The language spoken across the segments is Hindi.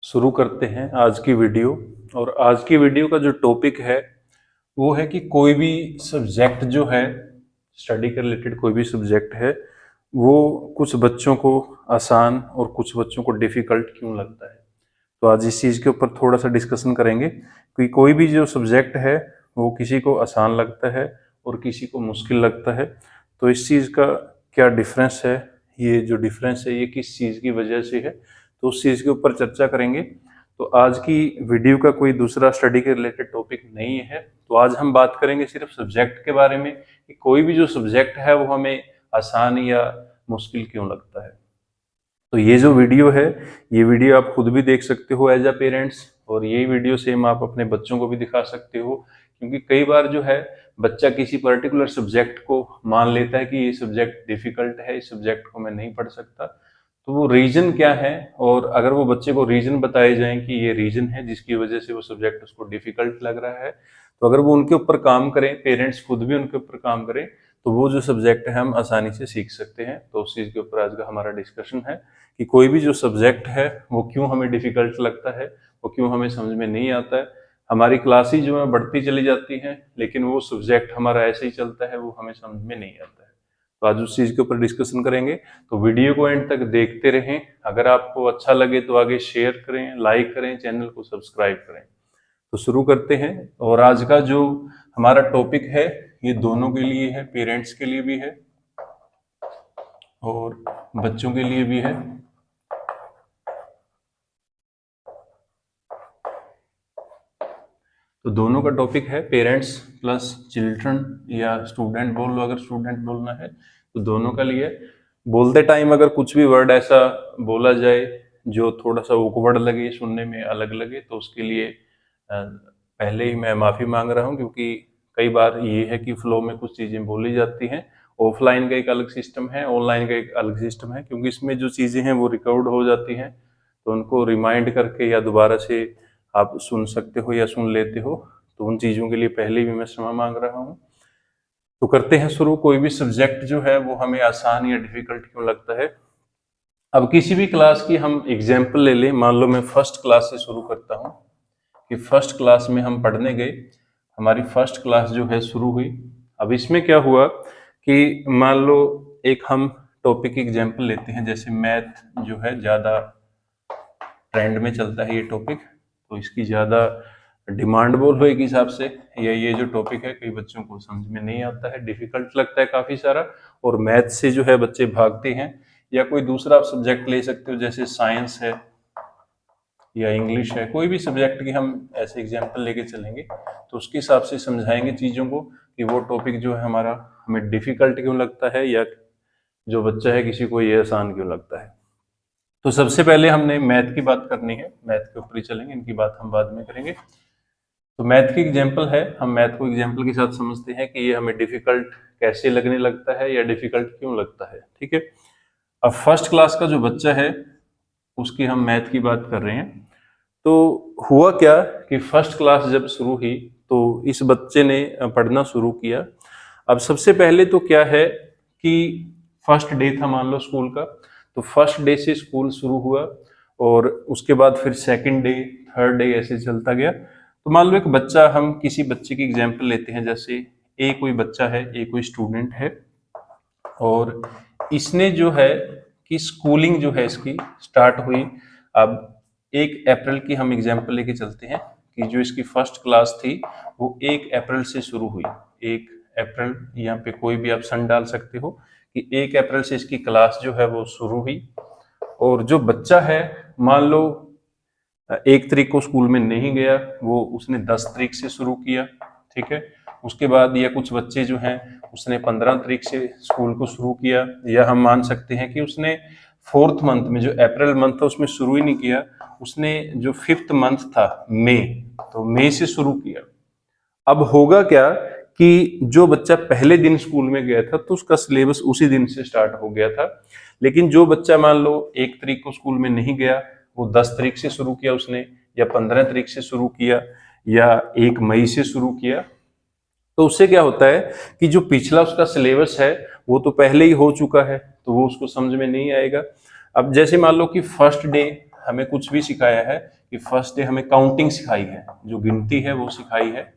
शुरू करते हैं आज की वीडियो। और आज की वीडियो का जो टॉपिक है वो है कि कोई भी सब्जेक्ट जो है, स्टडी के रिलेटेड कोई भी सब्जेक्ट है, वो कुछ बच्चों को आसान और कुछ बच्चों को डिफिकल्ट क्यों लगता है। तो आज इस चीज़ के ऊपर थोड़ा सा डिस्कशन करेंगे कि कोई भी जो सब्जेक्ट है वो किसी को आसान लगता है और किसी को मुश्किल लगता है। तो इस चीज़ का क्या डिफरेंस है, ये जो डिफरेंस है ये किस चीज़ की वजह से है, तो उस चीज़ के ऊपर चर्चा करेंगे। तो आज की वीडियो का कोई दूसरा स्टडी के रिलेटेड टॉपिक नहीं है। तो आज हम बात करेंगे सिर्फ सब्जेक्ट के बारे में कि कोई भी जो सब्जेक्ट है वो हमें आसान या मुश्किल क्यों लगता है। तो ये जो वीडियो है, ये वीडियो आप खुद भी देख सकते हो एज अ पेरेंट्स, और यही वीडियो सेम आप अपने बच्चों को भी दिखा सकते हो। क्योंकि कई बार जो है बच्चा किसी पर्टिकुलर सब्जेक्ट को मान लेता है कि ये सब्जेक्ट डिफिकल्ट है, इस सब्जेक्ट को मैं नहीं पढ़ सकता। तो वो रीजन क्या है, और अगर वो बच्चे को रीजन बताए जाएं कि ये रीजन है जिसकी वजह से वो सब्जेक्ट उसको डिफिकल्ट लग रहा है, तो अगर वो उनके ऊपर काम करें, पेरेंट्स खुद भी उनके ऊपर काम करें, तो वो जो सब्जेक्ट है हम आसानी से सीख सकते हैं। तो उस चीज़ के ऊपर आज का हमारा डिस्कशन है कि कोई भी जो सब्जेक्ट है वो क्यों हमें डिफिकल्ट लगता है, वो क्यों हमें समझ में नहीं आता है। हमारी क्लासेज जो है बढ़ती चली जाती हैं, लेकिन वो सब्जेक्ट हमारा ऐसे ही चलता है, वो हमें समझ में नहीं आता है। तो आज उस चीज़ के ऊपर डिस्कशन करेंगे। तो वीडियो को एंड तक देखते रहें। अगर आपको अच्छा लगे तो आगे शेयर करें, लाइक करें, चैनल को सब्सक्राइब करें। तो शुरू करते हैं। और आज का जो हमारा टॉपिक है ये दोनों के लिए है, पेरेंट्स के लिए भी है और बच्चों के लिए भी है। तो दोनों का टॉपिक है पेरेंट्स प्लस चिल्ड्रन, या स्टूडेंट बोल लो अगर स्टूडेंट बोलना है तो दोनों का लिए। बोलते टाइम अगर कुछ भी वर्ड ऐसा बोला जाए जो थोड़ा सा awkward लगे, सुनने में अलग लगे, तो उसके लिए पहले ही मैं माफ़ी मांग रहा हूँ। क्योंकि कई बार ये है कि फ्लो में कुछ चीज़ें बोली जाती हैं। ऑफलाइन का एक अलग सिस्टम है, ऑनलाइन का एक अलग सिस्टम है। क्योंकि इसमें जो चीज़ें हैं वो रिकॉर्ड हो जाती हैं, तो उनको रिमाइंड करके या दोबारा से आप सुन सकते हो या सुन लेते हो। तो उन चीज़ों के लिए पहले भी मैं क्षमा मांग रहा हूँ। तो करते हैं शुरू। कोई भी सब्जेक्ट जो है वो हमें आसान या डिफिकल्ट क्यों लगता है। अब किसी भी क्लास की हम एग्जाम्पल ले लें। मान लो मैं फर्स्ट क्लास से शुरू करता हूँ कि फर्स्ट क्लास में हम पढ़ने गए, हमारी फर्स्ट क्लास जो है शुरू हुई। अब इसमें क्या हुआ कि मान लो एक हम टॉपिक एग्जाम्पल लेते हैं, जैसे मैथ जो है ज़्यादा ट्रेंड में चलता है ये टॉपिक, तो इसकी ज़्यादा डिमांड बोल हो एक हिसाब से। या ये जो टॉपिक है कई बच्चों को समझ में नहीं आता है, डिफिकल्ट लगता है काफ़ी सारा, और मैथ से जो है बच्चे भागते हैं। या कोई दूसरा आप सब्जेक्ट ले सकते हो, जैसे साइंस है या इंग्लिश है, कोई भी सब्जेक्ट की हम ऐसे एग्जाम्पल लेके चलेंगे तो उसके हिसाब से समझाएंगे चीज़ों को कि वो टॉपिक जो है हमारा हमें डिफिकल्ट क्यों लगता है, या जो बच्चा है किसी को ये आसान क्यों लगता है। तो सबसे पहले हमने मैथ की बात करनी है, मैथ के ऊपर ही चलेंगे, इनकी बात हम बाद में करेंगे। तो मैथ की एग्जाम्पल है, हम मैथ को एग्जाम्पल के साथ समझते हैं कि ये हमें डिफिकल्ट कैसे लगने लगता है या डिफिकल्ट क्यों लगता है। ठीक है। अब फर्स्ट क्लास का जो बच्चा है उसकी हम मैथ की बात कर रहे हैं। तो हुआ क्या कि फर्स्ट क्लास जब शुरू हुई तो इस बच्चे ने पढ़ना शुरू किया। अब सबसे पहले तो क्या है कि फर्स्ट डे था मान लो स्कूल का, तो फर्स्ट डे से स्कूल शुरू हुआ और उसके बाद फिर सेकंड डे, थर्ड डे ऐसे चलता गया। तो मान लो एक बच्चा, हम किसी बच्चे की एग्जाम्पल लेते हैं, जैसे ए कोई बच्चा है, ए कोई स्टूडेंट है, और इसने जो है कि स्कूलिंग जो है इसकी स्टार्ट हुई। अब 1 अप्रैल की हम एग्जाम्पल लेके चलते हैं कि जो इसकी फर्स्ट क्लास थी वो 1 अप्रैल से शुरू हुई। 1 अप्रैल, यहाँ पे कोई भी आप सन डाल सकते हो कि 1 अप्रैल से इसकी क्लास जो है वो शुरू हुई। और जो बच्चा है मान लो 1 तारीख को स्कूल में नहीं गया, वो उसने 10 तारीख से शुरू किया। ठीक है। उसके बाद या कुछ बच्चे जो हैं उसने 15 तारीख से स्कूल को शुरू किया, या हम मान सकते हैं कि उसने 4th मंथ में, जो अप्रैल मंथ था उसमें शुरू ही नहीं किया, उसने जो 5th मंथ था मई, तो मई से शुरू किया। अब होगा क्या कि जो बच्चा पहले दिन स्कूल में गया था तो उसका सिलेबस उसी दिन से स्टार्ट हो गया था। लेकिन जो बच्चा मान लो 1 तारीख को स्कूल में नहीं गया, वो 10 तारीख से शुरू किया उसने, या 15 तारीख से शुरू किया, या 1 मई से शुरू किया, तो उससे क्या होता है कि जो पिछला उसका सिलेबस है वो तो पहले ही हो चुका है, तो वो उसको समझ में नहीं आएगा। अब जैसे मान लो कि फर्स्ट डे हमें कुछ भी सिखाया है कि फर्स्ट डे हमें काउंटिंग सिखाई है, जो गिनती है वो सिखाई है।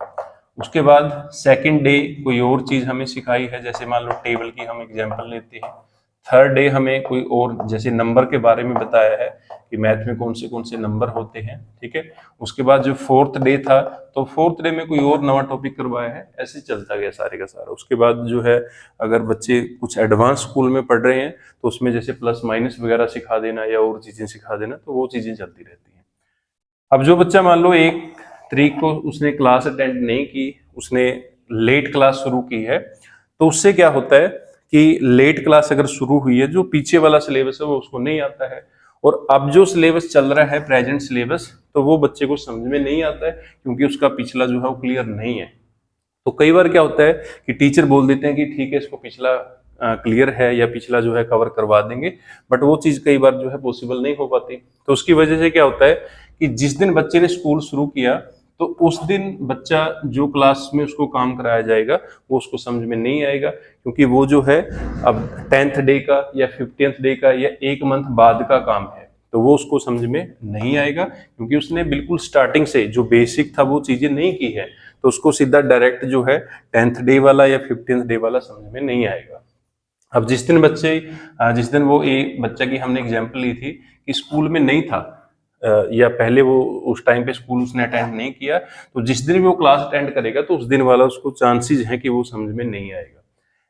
उसके बाद सेकंड डे कोई और चीज हमें सिखाई है, जैसे मान लो टेबल की हम एग्जांपल लेते हैं। थर्ड डे हमें कोई और जैसे नंबर के बारे में बताया है कि मैथ में कौन से नंबर होते हैं, ठीक है। उसके बाद जो फोर्थ डे था, तो फोर्थ डे में कोई और नवा टॉपिक करवाया है, ऐसे चलता गया सारे का सारा। उसके बाद जो है अगर बच्चे कुछ एडवांस स्कूल में पढ़ रहे हैं तो उसमें जैसे प्लस माइनस वगैरह सिखा देना या और चीजें सिखा देना, तो वो चीजें चलती रहती हैं। अब जो बच्चा मान लो 1 तारीख को उसने क्लास अटेंड नहीं की, उसने लेट क्लास शुरू की है, तो उससे क्या होता है कि लेट क्लास अगर शुरू हुई है, जो पीछे वाला सिलेबस है वो उसको नहीं आता है, और अब जो सिलेबस चल रहा है प्रेजेंट सिलेबस, तो वो बच्चे को समझ में नहीं आता है क्योंकि उसका पिछला जो है वो क्लियर नहीं है। तो कई बार क्या होता है कि टीचर बोल देते हैं कि ठीक है इसको पिछला क्लियर है या पिछला जो है कवर करवा देंगे, बट वो चीज कई बार जो है पॉसिबल नहीं हो पाती। तो उसकी वजह से क्या होता है कि जिस दिन बच्चे ने स्कूल शुरू किया, तो उस दिन बच्चा जो क्लास में उसको काम कराया जाएगा वो उसको समझ में नहीं आएगा, क्योंकि वो जो है अब 10th डे का या 15th डे का या 1 मंथ बाद का काम है, तो वो उसको समझ में नहीं आएगा क्योंकि उसने बिल्कुल स्टार्टिंग से जो बेसिक था वो चीजें नहीं की है। तो उसको सीधा डायरेक्ट जो है 10th डे वाला या 15th डे वाला समझ में नहीं आएगा। अब जिस दिन वो एक बच्चा की हमने एग्जाम्पल ली थी कि स्कूल में नहीं था, या पहले वो उस टाइम पे स्कूल उसने अटेंड नहीं किया, तो जिस दिन भी वो क्लास अटेंड करेगा तो उस दिन वाला उसको चांसेस हैं कि वो समझ में नहीं आएगा।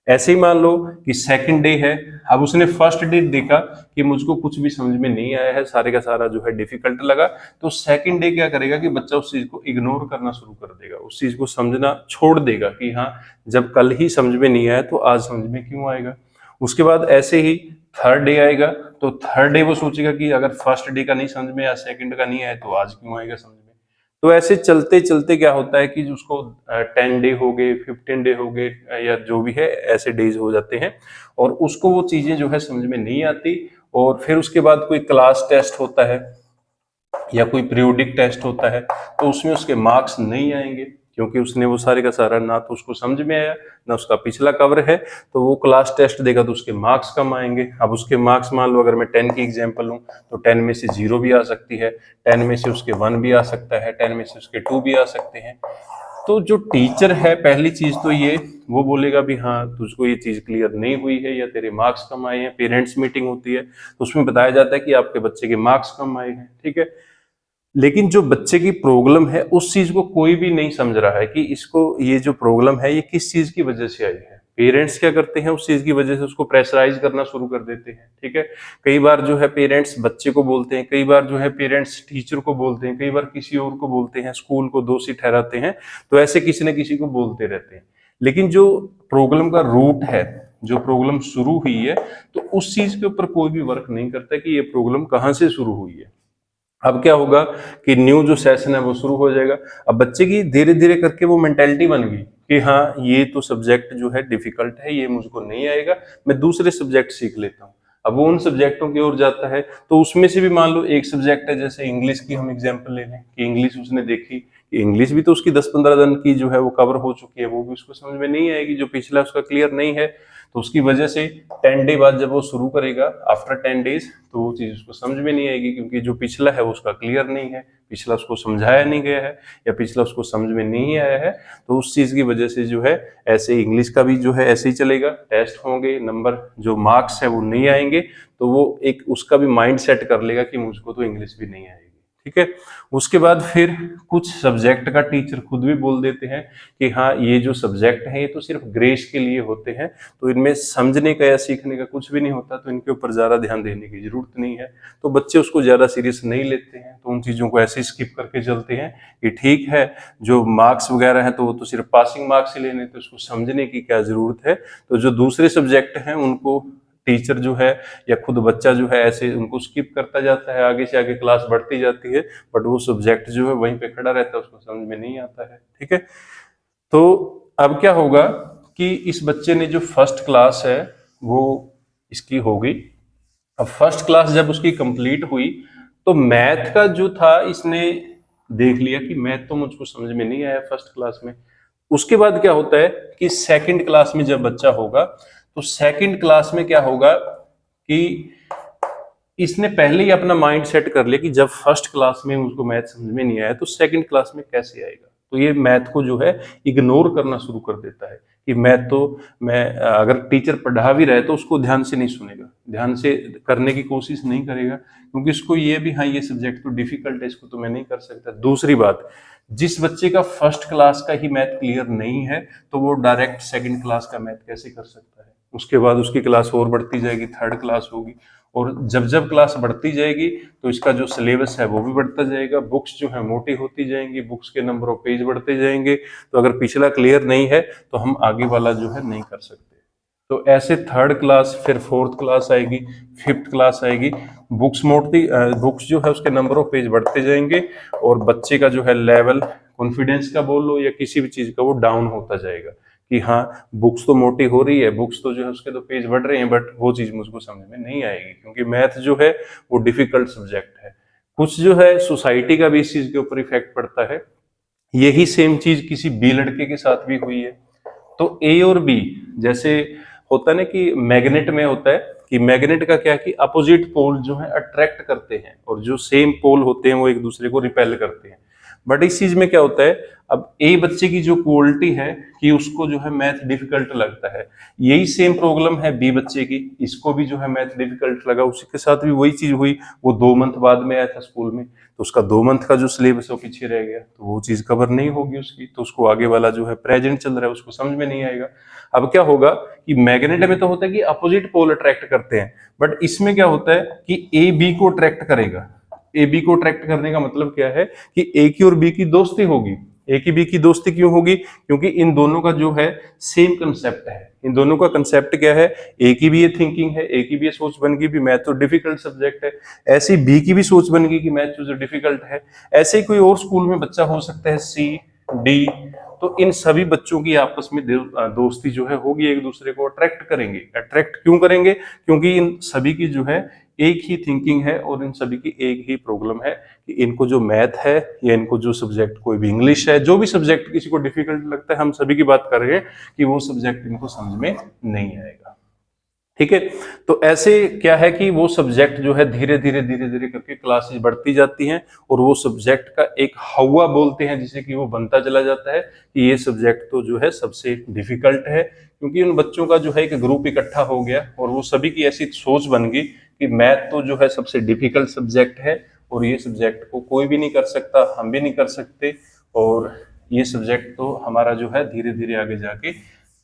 ऐसे ही मान लो कि सेकंड डे है, अब उसने फर्स्ट डे देखा कि मुझको कुछ भी समझ में नहीं आया है, सारे का सारा जो है डिफिकल्ट लगा, तो सेकंड डे क्या करेगा कि बच्चा उस चीज को इग्नोर करना शुरू कर देगा, उस चीज को समझना छोड़ देगा कि हाँ जब कल ही समझ में नहीं आया तो आज समझ में क्यों आएगा। उसके बाद ऐसे ही थर्ड डे आएगा, तो थर्ड डे वो सोचेगा कि अगर फर्स्ट डे का नहीं समझ में आया, सेकंड का नहीं आया, तो आज क्यों आएगा समझ में। तो ऐसे चलते चलते क्या होता है कि उसको 10 डे हो गए, 15 डे हो गए, या जो भी है ऐसे डेज हो जाते हैं, और उसको वो चीजें जो है समझ में नहीं आती। और फिर उसके बाद कोई क्लास टेस्ट होता है या कोई पीरियोडिक टेस्ट होता है, तो उसमें उसके मार्क्स नहीं आएंगे क्योंकि उसने वो सारे का सारा ना तो उसको समझ में आया ना उसका पिछला कवर है, तो वो क्लास टेस्ट देगा तो उसके मार्क्स कम आएंगे। अब उसके मार्क्स मान लो अगर मैं 10 की एग्जांपल लूं तो 10 में से 0 भी आ सकती है, 10 में से उसके 1 भी आ सकता है, 10 में से उसके 2 भी आ सकते हैं। तो जो टीचर है पहली चीज तो ये वो बोलेगा भी हाँ तुझको ये चीज क्लियर नहीं हुई है या तेरे मार्क्स कम आए हैं। पेरेंट्स मीटिंग होती है तो उसमें बताया जाता है कि आपके बच्चे के मार्क्स कम आए हैं, ठीक है। लेकिन जो बच्चे की प्रॉब्लम है उस चीज को कोई भी नहीं समझ रहा है कि इसको ये जो प्रॉब्लम है ये किस चीज की वजह से आई है। पेरेंट्स क्या करते हैं, उस चीज की वजह से उसको प्रेशराइज करना शुरू कर देते हैं, ठीक है। कई बार जो है पेरेंट्स बच्चे को बोलते हैं, कई बार जो है पेरेंट्स टीचर को बोलते हैं, कई बार किसी और को बोलते हैं, स्कूल को दोषी ठहराते हैं, तो ऐसे किसी न किसी को बोलते रहते हैं। लेकिन जो प्रॉब्लम का रूट है, जो प्रॉब्लम शुरू हुई है, तो उस चीज के ऊपर कोई भी वर्क नहीं करता कि ये प्रॉब्लम कहाँ से शुरू हुई है। अब क्या होगा कि न्यू जो सेशन है वो शुरू हो जाएगा। अब बच्चे की धीरे धीरे करके वो मेंटेलिटी बन गई कि हाँ ये तो सब्जेक्ट जो है डिफिकल्ट है, ये मुझको नहीं आएगा, मैं दूसरे सब्जेक्ट सीख लेता हूँ। अब वो उन सब्जेक्टों की ओर जाता है, तो उसमें से भी मान लो एक सब्जेक्ट है, जैसे इंग्लिश की हम एग्जाम्पल ले लें कि इंग्लिश उसने देखी कि इंग्लिश भी तो उसकी 10-15 दिन की जो है वो कवर हो चुकी है, वो भी उसको समझ में नहीं आएगी, जो पिछला उसका क्लियर नहीं है। तो उसकी वजह से 10 डे बाद जब वो शुरू करेगा आफ्टर 10 डेज, तो वो चीज उसको समझ में नहीं आएगी क्योंकि जो पिछला है वो उसका क्लियर नहीं है, पिछला उसको समझाया नहीं गया है या पिछला उसको समझ में नहीं आया है। तो उस चीज की वजह से जो है ऐसे इंग्लिश का भी जो है ऐसे ही चलेगा, टेस्ट होंगे, नंबर जो मार्क्स है वो नहीं आएंगे, तो वो एक उसका भी माइंड सेट कर लेगा कि मुझको तो इंग्लिश भी नहीं आएगी, ठीक है। उसके बाद फिर कुछ सब्जेक्ट का टीचर खुद भी बोल देते हैं कि हाँ ये जो सब्जेक्ट है ये तो सिर्फ ग्रेस के लिए होते हैं, तो इनमें समझने का या सीखने का कुछ भी नहीं होता, तो इनके ऊपर ज्यादा ध्यान देने की जरूरत नहीं है। तो बच्चे उसको ज्यादा सीरियस नहीं लेते हैं, तो उन चीजों को ऐसे स्किप करके चलते हैं कि ठीक है जो मार्क्स वगैरह है तो वो तो सिर्फ पासिंग मार्क्स ही लेने, तो उसको समझने की क्या जरूरत है। तो जो दूसरे सब्जेक्ट हैं उनको टीचर जो है या खुद बच्चा जो है ऐसे उनको स्किप करता जाता है, आगे से आगे क्लास बढ़ती जाती है, बट वो सब्जेक्ट जो है वहीं पे खड़ा रहता है, उसको समझ में नहीं आता है, ठीक है। तो अब क्या होगा कि इस बच्चे ने जो फर्स्ट क्लास है वो इसकी हो गई। अब फर्स्ट क्लास जब उसकी कंप्लीट हुई तो मैथ का जो था इसने देख लिया कि मैथ तो मुझको समझ में नहीं आया फर्स्ट क्लास में। उसके बाद क्या होता है कि सेकंड क्लास में जब बच्चा होगा तो सेकंड क्लास में क्या होगा कि इसने पहले ही अपना माइंड सेट कर लिया कि जब फर्स्ट क्लास में उसको मैथ समझ में नहीं आया तो सेकंड क्लास में कैसे आएगा। तो ये मैथ को जो है इग्नोर करना शुरू कर देता है कि मैथ तो मैं अगर टीचर पढ़ा भी रहे तो उसको ध्यान से नहीं सुनेगा, ध्यान से करने की कोशिश नहीं करेगा, क्योंकि इसको ये भी हाँ ये सब्जेक्ट तो डिफिकल्ट है, इसको तो मैं नहीं कर सकता। दूसरी बात, जिस बच्चे का फर्स्ट क्लास का ही मैथ क्लियर नहीं है तो वो डायरेक्ट सेकंड क्लास का मैथ कैसे कर सकता है। उसके बाद उसकी क्लास और बढ़ती जाएगी, थर्ड क्लास होगी, और जब जब क्लास बढ़ती जाएगी तो इसका जो सिलेबस है वो भी बढ़ता जाएगा, बुक्स जो है मोटी होती जाएंगी, बुक्स के नंबर ऑफ पेज बढ़ते जाएंगे। तो अगर पिछला क्लियर नहीं है तो हम आगे वाला जो है नहीं कर सकते। तो ऐसे थर्ड क्लास, फिर फोर्थ क्लास आएगी, फिफ्थ क्लास आएगी, बुक्स मोड़ती बुक्स जो है उसके नंबर ऑफ पेज बढ़ते जाएंगे और बच्चे का जो है लेवल कॉन्फिडेंस का बोल लो या किसी भी चीज का वो डाउन होता जाएगा कि हाँ बुक्स तो मोटी हो रही है, बुक्स तो जो है उसके तो पेज बढ़ रहे हैं, बट वो चीज मुझको समझ में नहीं आएगी क्योंकि मैथ जो है वो डिफिकल्ट सब्जेक्ट है। कुछ जो है सोसाइटी का भी इस चीज के ऊपर इफेक्ट पड़ता है। यही सेम चीज किसी बी लड़के के साथ भी हुई है। तो ए और बी, जैसे होता है ना कि मैग्नेट में होता है कि मैग्नेट का क्या है कि अपोजिट पोल जो है अट्रैक्ट करते हैं और जो सेम पोल होते हैं वो एक दूसरे को रिपेल करते हैं। बट इस चीज में क्या होता है, अब ए बच्चे की जो क्वालिटी है कि उसको जो है मैथ डिफिकल्ट लगता है, यही सेम प्रॉब्लम है बी बच्चे की, इसको भी जो है मैथ डिफिकल्ट लगा, उसी के साथ भी वही चीज हुई। वो 2 मंथ बाद में आया था स्कूल में तो उसका 2 मंथ का जो सिलेबस है वो पीछे रह गया, तो वो चीज कवर नहीं होगी उसकी, तो उसको आगे वाला जो है प्रेजेंट चल रहा है उसको समझ में नहीं आएगा। अब क्या होगा कि मैग्नेट में तो होता है कि अपोजिट पोल अट्रैक्ट करते हैं, बट इसमें क्या होता है कि ए बी को अट्रैक्ट करेगा। ए बी को अट्रैक्ट करने का मतलब क्या है कि ए की और बी की दोस्ती होगी। ए की बी की दोस्ती क्यों होगी, क्योंकि इन दोनों का जो है सेम कंसेप्ट है। इन दोनों का कंसेप्ट क्या है, ए की भी ये थिंकिंग है, ए की भी ये सोच बन गई भी मैथ तो डिफिकल्ट सब्जेक्ट है, ऐसी बी की भी सोच बन गई कि मैथ जो डिफिकल्ट है। ऐसे ही कोई और स्कूल में बच्चा हो सकता है सी डी, तो इन सभी बच्चों की आपस में दोस्ती जो है होगी, एक दूसरे को अट्रैक्ट करेंगे। अट्रैक्ट क्यों करेंगे, क्योंकि इन सभी की जो है एक ही थिंकिंग है और इन सभी की एक ही प्रॉब्लम है कि इनको जो मैथ है या इनको जो सब्जेक्ट, कोई भी इंग्लिश है, जो भी सब्जेक्ट किसी को डिफिकल्ट लगता है, हम सभी की बात कर रहे हैं कि वो सब्जेक्ट इनको समझ में नहीं आएगा। ठीक है, तो ऐसे क्या है कि वो सब्जेक्ट जो है धीरे धीरे करके क्लासेस बढ़ती जाती हैं और वो सब्जेक्ट का एक हवा बोलते हैं जिसे कि वो बनता चला जाता है कि ये सब्जेक्ट तो जो है सबसे डिफिकल्ट है, क्योंकि उन बच्चों का जो है एक ग्रुप इकट्ठा हो गया और वो सभी की ऐसी सोच बन गई कि मैथ तो जो है सबसे डिफिकल्ट सब्जेक्ट है और ये सब्जेक्ट को कोई भी नहीं कर सकता, हम भी नहीं कर सकते, और ये सब्जेक्ट तो हमारा जो है धीरे धीरे आगे जाके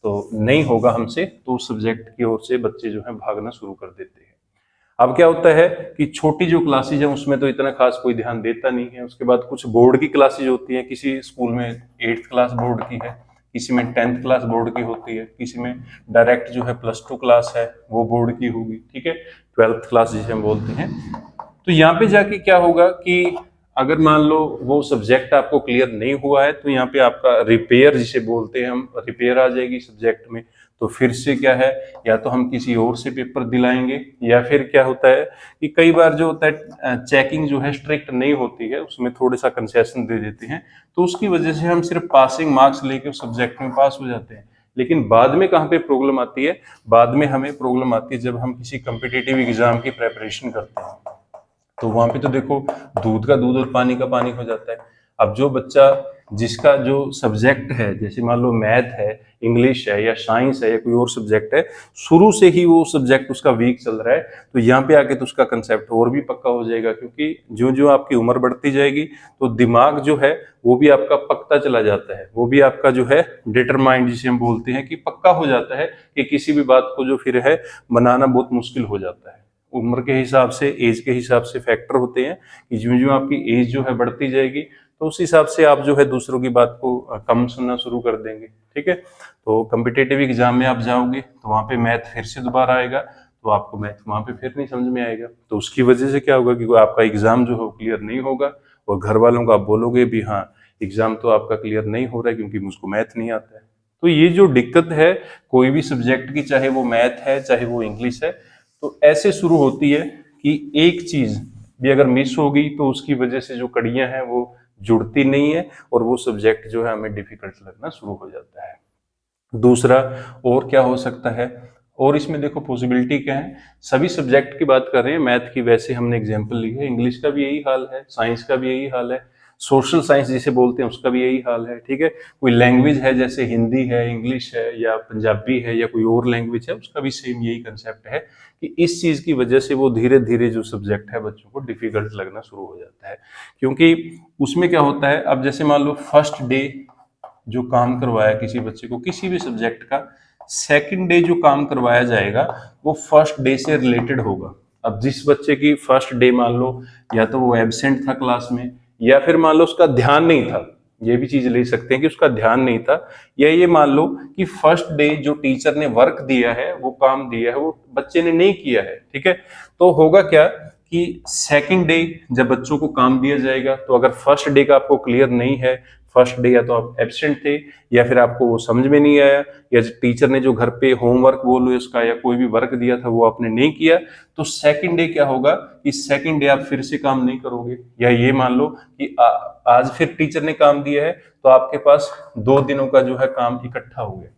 तो नहीं होगा हमसे, तो उस सब्जेक्ट की ओर से बच्चे जो है भागना शुरू कर देते हैं। अब क्या होता है कि छोटी जो क्लासेज है उसमें तो इतना खास कोई ध्यान देता नहीं है, उसके बाद कुछ बोर्ड की क्लासेज होती है, किसी स्कूल में 8th क्लास बोर्ड की है, किसी में 10th क्लास बोर्ड की होती है, किसी में डायरेक्ट जो है +2 क्लास है वो बोर्ड की होगी, ठीक है, 12th क्लास जिसे हम बोलते हैं। तो यहाँ पे जाके क्या होगा कि अगर मान लो वो सब्जेक्ट आपको क्लियर नहीं हुआ है तो यहाँ पे आपका रिपेयर जिसे बोलते हैं हम, रिपेयर आ जाएगी सब्जेक्ट में। तो फिर से क्या है, या तो हम किसी और से पेपर दिलाएंगे, या फिर क्या होता है कि कई बार जो होता है चेकिंग जो है स्ट्रिक्ट नहीं होती है, उसमें थोड़ा सा कंसेशन दे देते हैं, तो उसकी वजह से हम सिर्फ पासिंग मार्क्स लेके उस सब्जेक्ट में पास हो जाते हैं। लेकिन बाद में कहाँ पे प्रॉब्लम आती है, बाद में हमें प्रॉब्लम आती है जब हम किसी कम्पिटिटिव एग्जाम की प्रेपरेशन करते हैं, तो वहां पे तो देखो दूध का दूध और पानी का पानी हो जाता है। अब जो बच्चा जिसका जो सब्जेक्ट है, जैसे मान लो मैथ है, इंग्लिश है या साइंस है या कोई और सब्जेक्ट है, शुरू से ही वो सब्जेक्ट उसका वीक चल रहा है, तो यहाँ पे आके तो उसका कंसेप्ट और भी पक्का हो जाएगा, क्योंकि जो जो आपकी उम्र बढ़ती जाएगी तो दिमाग जो है वो भी आपका पकता चला जाता है, वो भी आपका जो है डिटरमाइंड जिसे हम बोलते हैं कि पक्का हो जाता है कि किसी भी बात को जो फिर है मनाना बहुत मुश्किल हो जाता है। उम्र के हिसाब से, एज के हिसाब से फैक्टर होते हैं कि जो जो आपकी एज जो है बढ़ती जाएगी तो उस हिसाब से आप जो है दूसरों की बात को कम सुनना शुरू कर देंगे। ठीक है, तो कम्पिटेटिव एग्जाम में आप जाओगे तो वहाँ पे मैथ फिर से दोबारा आएगा, तो आपको मैथ वहाँ पे फिर नहीं समझ में आएगा, तो उसकी वजह से क्या होगा कि आपका एग्जाम जो है क्लियर नहीं होगा और घर वालों को आप बोलोगे भी हाँ एग्जाम तो आपका क्लियर नहीं हो रहा है क्योंकि मुझको मैथ नहीं आता है। तो ये जो दिक्कत है कोई भी सब्जेक्ट की, चाहे वो मैथ है चाहे वो इंग्लिश है, तो ऐसे शुरू होती है कि एक चीज भी अगर मिस होगी तो उसकी वजह से जो कड़ियां हैं वो जुड़ती नहीं है और वो सब्जेक्ट जो है हमें डिफिकल्ट लगना शुरू हो जाता है। दूसरा और क्या हो सकता है, और इसमें देखो पॉसिबिलिटी क्या है, सभी सब्जेक्ट की बात कर रहे हैं, मैथ की वैसे हमने एग्जाम्पल ली है, इंग्लिश का भी यही हाल है, साइंस का भी यही हाल है, सोशल साइंस जिसे बोलते हैं उसका भी यही हाल है, ठीक है। कोई लैंग्वेज है जैसे हिंदी है, इंग्लिश है या पंजाबी है या कोई और लैंग्वेज है, उसका भी सेम यही कंसेप्ट है कि इस चीज की वजह से वो धीरे धीरे जो सब्जेक्ट है बच्चों को डिफिकल्ट लगना शुरू हो जाता है। क्योंकि उसमें क्या होता है, अब जैसे मान लो फर्स्ट डे जो काम करवाया किसी बच्चे को किसी भी सब्जेक्ट का, सेकंड डे जो काम करवाया जाएगा वो फर्स्ट डे से रिलेटेड होगा। अब जिस बच्चे की फर्स्ट डे मान लो या तो वो एब्सेंट था क्लास में, या फिर मान लो उसका ध्यान नहीं था, ये भी चीज ले सकते हैं कि उसका ध्यान नहीं था, या ये मान लो कि फर्स्ट डे जो टीचर ने वर्क दिया है, वो काम दिया है, वो बच्चे ने नहीं किया है, ठीक है। तो होगा क्या कि सेकंड डे जब बच्चों को काम दिया जाएगा, तो अगर फर्स्ट डे का आपको क्लियर नहीं है, फर्स्ट डे या तो आप एब्सेंट थे या फिर आपको वो समझ में नहीं आया, या टीचर ने जो घर पे होमवर्क बोलो उसका या कोई भी वर्क दिया था वो आपने नहीं किया, तो सेकंड डे क्या होगा कि सेकंड डे आप फिर से काम नहीं करोगे। या ये मान लो कि आज फिर टीचर ने काम दिया है, तो आपके पास 2 दिनों का जो है काम इकट्ठा हो गया।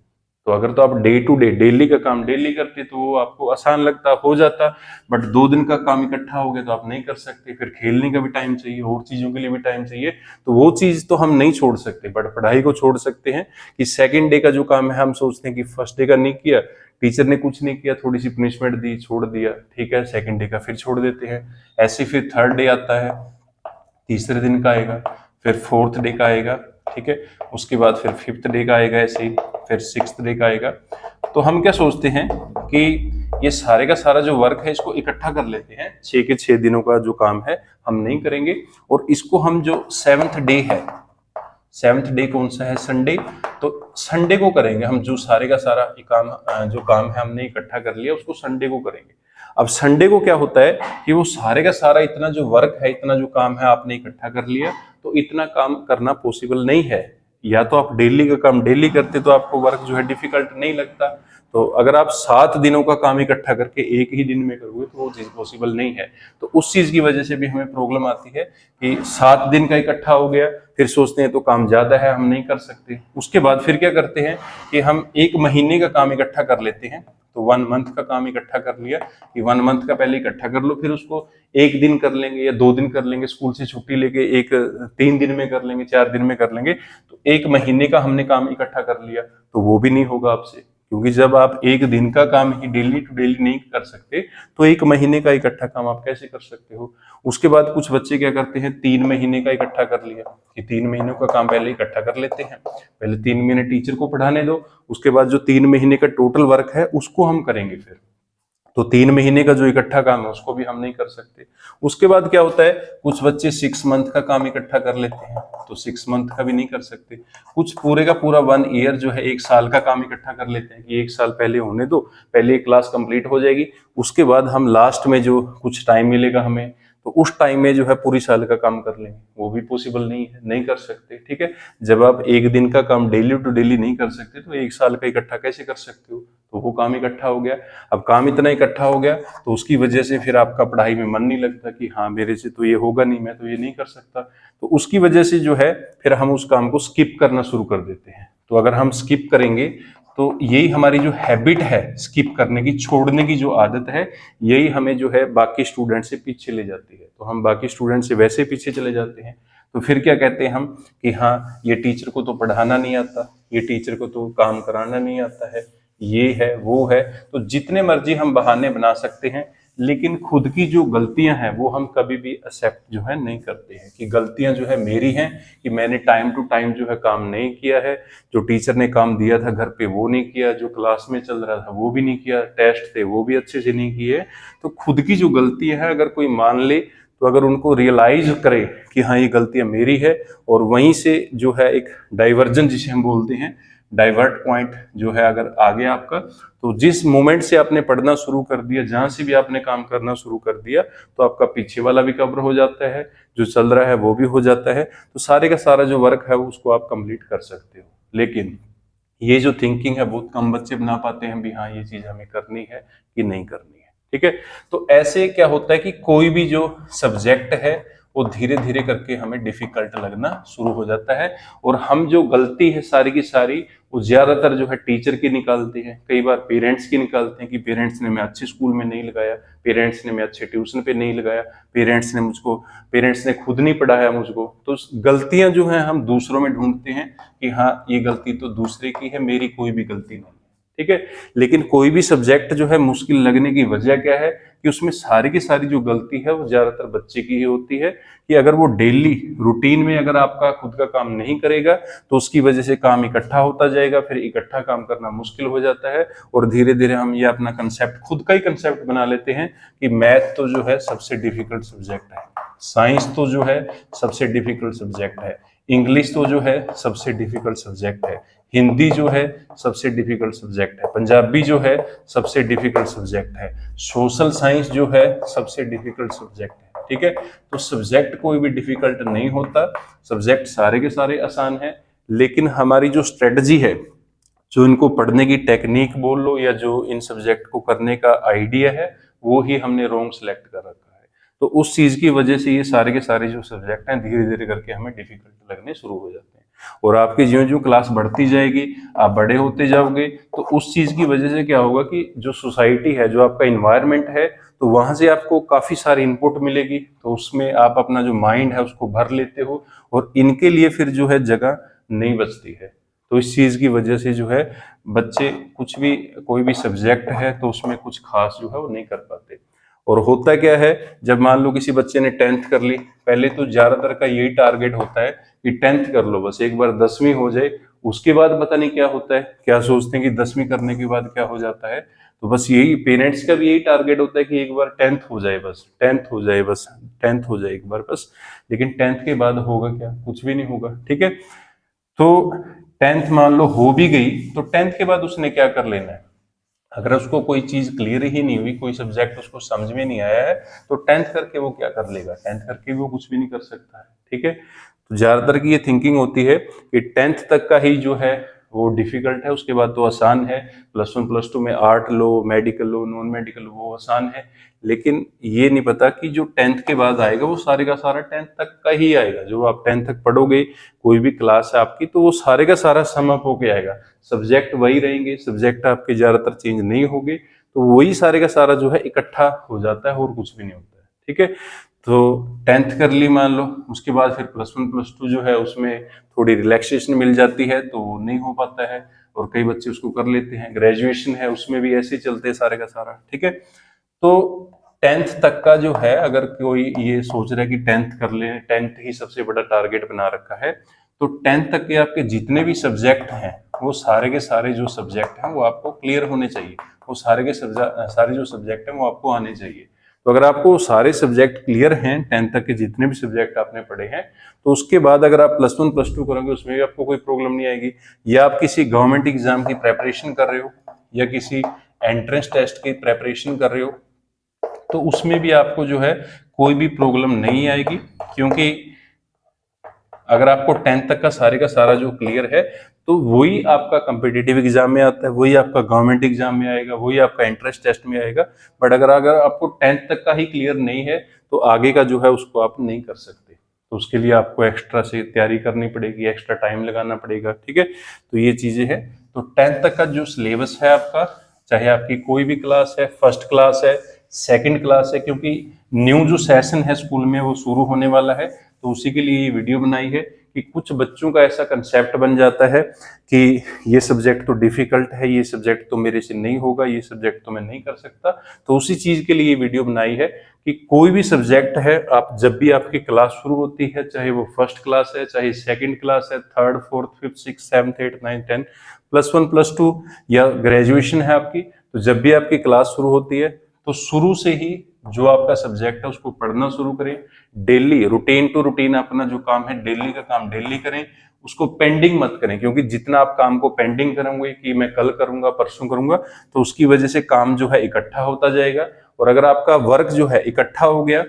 तो अगर तो आप डे टू डे डेली का काम डेली करते तो वो आपको आसान लगता, हो जाता, बट 2 दिन का काम इकट्ठा हो गया तो आप नहीं कर सकते, फिर खेलने का भी टाइम चाहिए, और चीजों के लिए भी टाइम चाहिए, तो वो चीज तो हम नहीं छोड़ सकते, बट पढ़ाई को छोड़ सकते हैं। कि सेकंड डे का जो काम है हम सोचते हैं कि फर्स्ट डे का नहीं किया, टीचर ने कुछ नहीं किया, थोड़ी सी पनिशमेंट दी, छोड़ दिया, ठीक है, सेकंड डे का फिर छोड़ देते हैं। ऐसे फिर थर्ड डे आता है, तीसरे दिन का आएगा, फिर फोर्थ डे का आएगा, ठीक है, उसके बाद फिर फिफ्थ डे का आएगा, ऐसे ही फिर सिक्स्थ डे का आएगा। तो हम क्या सोचते हैं कि ये सारे का सारा जो वर्क है इसको इकट्ठा कर लेते हैं, 6 के 6 दिनों का जो काम है हम नहीं करेंगे, और इसको हम जो सेवंथ डे है, सेवंथ डे कौन सा है, संडे, तो संडे को करेंगे हम, जो सारे का सारा काम जो काम है हमने इकट्ठा कर लिया उसको संडे को करेंगे। अब संडे को क्या होता है कि वो सारे का सारा इतना जो वर्क है, इतना जो काम है आपने इकट्ठा कर लिया, तो इतना काम करना पॉसिबल नहीं है। या तो आप डेली का काम डेली करते तो आपको वर्क जो है डिफिकल्ट नहीं लगता, तो अगर आप 7 दिनों का काम इकट्ठा करके एक ही दिन में करोगे तो वो चीज पॉसिबल नहीं है। तो उस चीज की वजह से भी हमें प्रॉब्लम आती है कि 7 दिन का इकट्ठा हो गया, फिर सोचते हैं तो काम ज्यादा है हम नहीं कर सकते। उसके बाद फिर क्या करते हैं कि हम 1 महीने का काम इकट्ठा कर लेते हैं, तो 1 मंथ का काम इकट्ठा कर लिया कि 1 मंथ का पहले इकट्ठा कर लो, फिर उसको 1 दिन कर लेंगे या 2 दिन कर लेंगे, स्कूल से छुट्टी लेके 3 दिन में कर लेंगे, 4 दिन में कर लेंगे, तो 1 महीने का हमने काम इकट्ठा कर लिया, तो वो भी नहीं होगा आपसे। क्योंकि जब आप 1 दिन का काम ही डेली टू डेली नहीं कर सकते, तो 1 महीने का इकट्ठा काम आप कैसे कर सकते हो। उसके बाद कुछ बच्चे क्या करते हैं, 3 महीने का इकट्ठा कर लिया कि 3 महीनों का काम पहले इकट्ठा कर लेते हैं, पहले 3 महीने टीचर को पढ़ाने दो, उसके बाद जो 3 महीने का टोटल वर्क है उसको हम करेंगे फिर। तो 3 महीने का जो इकट्ठा काम है उसको भी हम नहीं कर सकते। उसके बाद क्या होता है, कुछ बच्चे 6 मंथ का काम इकट्ठा कर लेते हैं, तो 6 मंथ का भी नहीं कर सकते। कुछ पूरे का पूरा 1 ईयर जो है 1 साल का काम इकट्ठा कर लेते हैं कि 1 साल पहले होने दो, पहले एक क्लास कंप्लीट हो जाएगी, उसके बाद हम लास्ट में जो कुछ टाइम मिलेगा हमें, तो उस टाइम में जो है पूरी साल का काम कर लेंगे, वो भी पॉसिबल नहीं है, नहीं कर सकते, ठीक है। जब आप 1 दिन का काम डेली टू डेली नहीं कर सकते, तो 1 साल का इकट्ठा कैसे कर सकते हो। तो वो काम इकट्ठा हो गया। अब काम इतना इकट्ठा हो गया तो उसकी वजह से फिर आपका पढ़ाई में मन नहीं लगता कि हाँ मेरे से तो ये होगा नहीं, मैं तो ये नहीं कर सकता, तो उसकी वजह से जो है फिर हम उस काम को स्किप करना शुरू कर देते हैं। तो अगर हम स्किप करेंगे तो यही हमारी जो हैबिट है स्किप करने की, छोड़ने की जो आदत है, यही हमें जो है बाकी स्टूडेंट से पीछे ले जाती है। तो हम बाकी स्टूडेंट से वैसे पीछे चले जाते हैं, तो फिर क्या कहते हैं हम कि हाँ ये टीचर को तो पढ़ाना नहीं आता, ये टीचर को तो काम कराना नहीं आता है, ये है वो है। तो जितने मर्जी हम बहाने बना सकते हैं, लेकिन खुद की जो गलतियां हैं वो हम कभी भी एक्सेप्ट जो है नहीं करते हैं कि गलतियां जो है मेरी हैं, कि मैंने टाइम टू टाइम जो है काम नहीं किया है, जो टीचर ने काम दिया था घर पे वो नहीं किया, जो क्लास में चल रहा था वो भी नहीं किया, टेस्ट थे वो भी अच्छे से नहीं किए। तो खुद की जो गलतियां हैं अगर कोई मान ले, तो अगर उनको रियलाइज करे कि हाँ ये गलतियां मेरी है, और वहीं से जो है एक डाइवर्जन जिसे हम बोलते हैं, डाइवर्ट पॉइंट जो है अगर आ गया आपका, तो जिस मोमेंट से आपने पढ़ना शुरू कर दिया, जहां से भी आपने काम करना शुरू कर दिया, तो आपका पीछे वाला भी कवर हो जाता है, जो चल रहा है वो भी हो जाता है, तो सारे का सारा जो वर्क है उसको आप कंप्लीट कर सकते हो। लेकिन ये जो थिंकिंग है बहुत कम बच्चे बना पाते हैं भी हाँ ये चीज हमें करनी है कि नहीं करनी है, ठीक है। तो ऐसे क्या होता है कि कोई भी जो सब्जेक्ट है वो धीरे धीरे करके हमें डिफिकल्ट लगना शुरू हो जाता है। और हम जो गलती है सारी की सारी वो ज्यादातर जो है टीचर की निकालते हैं, कई बार पेरेंट्स की निकालते हैं कि पेरेंट्स ने मैं अच्छे स्कूल में नहीं लगाया, पेरेंट्स ने मैं अच्छे ट्यूशन पे नहीं लगाया, पेरेंट्स ने खुद नहीं पढ़ाया मुझको। तो गलतियां जो है हम दूसरों में ढूंढते हैं कि हाँ ये गलती तो दूसरे की है, मेरी कोई भी गलती नहीं है, ठीक है। लेकिन कोई भी सब्जेक्ट जो है मुश्किल लगने की वजह क्या है कि उसमें सारी की सारी जो गलती है वो ज्यादातर बच्चे की ही होती है कि अगर वो डेली रूटीन में अगर आपका खुद का काम नहीं करेगा तो उसकी वजह से काम इकट्ठा होता जाएगा, फिर इकट्ठा काम करना मुश्किल हो जाता है और धीरे धीरे हम ये अपना कंसेप्ट खुद का ही कंसेप्ट बना लेते हैं कि मैथ तो जो है सबसे डिफिकल्ट सब्जेक्ट है, साइंस तो जो है सबसे डिफिकल्ट सब्जेक्ट है, इंग्लिश तो जो है सबसे डिफिकल्ट सब्जेक्ट है, हिंदी जो है सबसे डिफिकल्ट सब्जेक्ट है, पंजाबी जो है सबसे डिफिकल्ट सब्जेक्ट है, सोशल साइंस जो है सबसे डिफिकल्ट सब्जेक्ट है, ठीक है। तो सब्जेक्ट कोई भी डिफिकल्ट नहीं होता, सब्जेक्ट सारे के सारे आसान है, लेकिन हमारी जो स्ट्रेटजी है, जो इनको पढ़ने की टेक्निक बोल लो या जो इन सब्जेक्ट को करने का आइडिया है, वो ही हमने रॉन्ग सेलेक्ट कर रखा है। तो उस चीज की वजह से ये सारे के सारे जो सब्जेक्ट हैं धीरे धीरे करके हमें डिफिकल्ट लगने शुरू हो जाते हैं। और आपकी ज्यों ज्यों क्लास बढ़ती जाएगी, आप बड़े होते जाओगे, तो उस चीज की वजह से क्या होगा कि जो सोसाइटी है, जो आपका इन्वायरमेंट है, तो वहां से आपको काफी सारी इनपुट मिलेगी, तो उसमें आप अपना जो माइंड है उसको भर लेते हो और इनके लिए फिर जो है जगह नहीं बचती है। तो इस चीज की वजह से जो है बच्चे कुछ भी कोई भी सब्जेक्ट है तो उसमें कुछ खास जो है वो नहीं कर पाते। और होता क्या है, जब मान लो किसी बच्चे ने 10th कर ली, पहले तो ज्यादातर का यही टारगेट होता है कि 10th कर लो, बस एक बार 10वीं हो जाए, उसके बाद पता नहीं क्या होता है, क्या सोचते हैं कि 10वीं करने के बाद क्या हो जाता है। तो बस यही पेरेंट्स का भी यही टारगेट होता है कि एक बार 10th हो जाए, बस 10th हो जाए, बस 10th हो जाए एक बार बस। लेकिन 10th के बाद होगा क्या, कुछ भी नहीं होगा, ठीक है। तो 10th मान लो हो भी गई, तो 10th के बाद उसने क्या कर लेना है, अगर उसको कोई चीज क्लियर ही नहीं हुई, कोई सब्जेक्ट उसको समझ में नहीं आया है, तो 10th करके वो क्या कर लेगा, 10th करके वो कुछ भी नहीं कर सकता है, ठीक है। तो ज्यादातर की ये थिंकिंग होती है कि 10th तक का ही जो है वो डिफिकल्ट है, उसके बाद तो आसान है, +1 +2 में आर्ट लो, मेडिकल लो, नॉन मेडिकल लो, वो आसान है। लेकिन ये नहीं पता कि जो 10th के बाद आएगा वो सारे का सारा 10th तक का ही आएगा, जो आप 10th तक पढ़ोगे, कोई भी क्लास है आपकी, तो वो सारे का सारा सम अप होके आएगा, सब्जेक्ट वही रहेंगे, सब्जेक्ट आपके ज्यादातर चेंज नहीं होंगे, तो वही सारे का सारा जो है इकट्ठा हो जाता है और कुछ भी नहीं होता है, ठीक है। तो 10th कर ली मान लो, उसके बाद फिर +1 +2 जो है उसमें थोड़ी रिलैक्सेशन मिल जाती है, तो नहीं हो पाता है, और कई बच्चे उसको कर लेते हैं। ग्रेजुएशन है उसमें भी ऐसे ही चलते हैं सारे का सारा, ठीक है। तो 10th तक का जो है, अगर कोई ये सोच रहा है कि 10th कर ले, 10th ही सबसे बड़ा टारगेट बना रखा है, तो 10th तक के आपके जितने भी सब्जेक्ट हैं वो सारे के सारे जो सब्जेक्ट हैं वो आपको क्लियर होने चाहिए, वो सारे जो सब्जेक्ट हैं वो आपको आने चाहिए। तो अगर आपको सारे सब्जेक्ट क्लियर हैं, 10th तक के जितने भी सब्जेक्ट आपने पढ़े हैं, तो उसके बाद अगर आप +1 +2 करोगे उसमें भी आपको कोई प्रॉब्लम नहीं आएगी। या आप किसी गवर्नमेंट एग्जाम की प्रेपरेशन कर रहे हो या किसी एंट्रेंस टेस्ट की प्रेपरेशन कर रहे हो, तो उसमें भी आपको जो है कोई भी प्रॉब्लम नहीं आएगी, क्योंकि अगर आपको 10th तक का सारे का सारा जो क्लियर है, तो वही आपका कम्पिटिटिव एग्जाम में आता है, वही आपका गवर्नमेंट एग्जाम में आएगा, वही आपका एंट्रेंस टेस्ट में आएगा। बट अगर आपको 10th तक का ही क्लियर नहीं है, तो आगे का जो है उसको आप नहीं कर सकते, तो उसके लिए आपको एक्स्ट्रा से तैयारी करनी पड़ेगी, एक्स्ट्रा टाइम लगाना पड़ेगा, ठीक है। तो ये चीजें हैं। तो 10th तक का जो सिलेबस है आपका, चाहे आपकी कोई भी क्लास है, फर्स्ट क्लास है, सेकंड क्लास है, क्योंकि न्यू जो सेशन है स्कूल में वो शुरू होने वाला है, तो उसी के लिए ये वीडियो बनाई है कि कुछ बच्चों का ऐसा कंसेप्ट बन जाता है कि ये सब्जेक्ट तो डिफिकल्ट है, ये सब्जेक्ट तो मेरे से नहीं होगा, ये सब्जेक्ट तो मैं नहीं कर सकता। तो उसी चीज के लिए ये वीडियो बनाई है कि कोई भी सब्जेक्ट है, आप जब भी आपकी क्लास शुरू होती है, चाहे वो फर्स्ट क्लास है, चाहे सेकंड क्लास है, third, fourth, fifth, six, seventh, eight, 9, 10, +1 +2 या ग्रेजुएशन है आपकी, तो जब भी आपकी क्लास शुरू होती है, तो शुरू से ही जो आपका सब्जेक्ट है उसको पढ़ना शुरू करें। डेली रूटीन टू रूटीन अपना जो काम है, डेली का काम डेली करें, उसको पेंडिंग मत करें, क्योंकि जितना आप काम को पेंडिंग करेंगे कि मैं कल करूंगा, परसों करूंगा, तो उसकी वजह से काम जो है इकट्ठा होता जाएगा। और अगर आपका वर्क जो है इकट्ठा हो गया,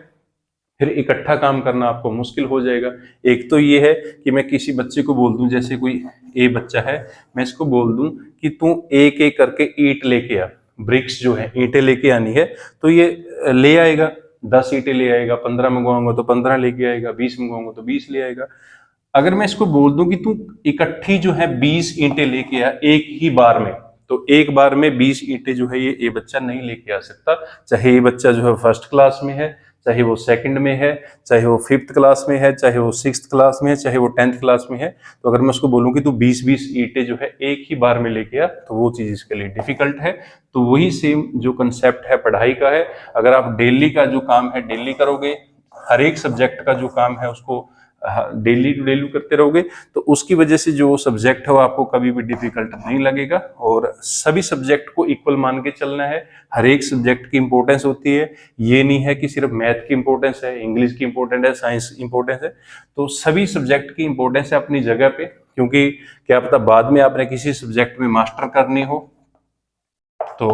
फिर इकट्ठा काम करना आपको मुश्किल हो जाएगा। एक तो ये है कि मैं किसी बच्चे को बोल दूं, जैसे कोई ए बच्चा है, मैं इसको बोल दूं कि तू एक एक करके ईंट लेके आ, ब्रिक्स जो है ईंटें लेके आनी है, तो ये ले आएगा, 10 ईंटें ले आएगा, 15 मंगवाऊंगा तो 15 लेके आएगा, 20 मंगवाऊंगा तो 20 ले आएगा। अगर मैं इसको बोल दूं कि तू इकट्ठी जो है 20 ईंटें लेके आ एक ही बार में, तो एक बार में 20 ईंटें जो है ये बच्चा नहीं लेके आ सकता। चाहे ये बच्चा जो है फर्स्ट क्लास में है, चाहे वो सेकंड में है, चाहे वो फिफ्थ क्लास में है, चाहे वो सिक्स्थ क्लास में है, चाहे वो 10th क्लास में है। तो अगर मैं उसको बोलूं कि तू 20-20 ईंटें जो है एक ही बार में लेके आ, तो वो चीज इसके लिए डिफिकल्ट है। तो वही सेम जो कंसेप्ट है पढ़ाई का है। अगर आप डेली का जो काम है डेली करोगे, हर एक सब्जेक्ट का जो काम है उसको डेली टू डेली करते रहोगे, तो उसकी वजह से जो सब्जेक्ट है वो आपको कभी भी डिफिकल्ट नहीं लगेगा। और सभी सब्जेक्ट को इक्वल मान के चलना है। हर एक सब्जेक्ट की इंपॉर्टेंस होती है, ये नहीं है कि सिर्फ मैथ की इंपॉर्टेंस है, इंग्लिश की इंपॉर्टेंट है, साइंस इंपॉर्टेंस है। तो सभी सब्जेक्ट की इंपॉर्टेंस है अपनी जगह पे, क्योंकि क्या पता बाद में आपने किसी सब्जेक्ट में मास्टर करनी हो। तो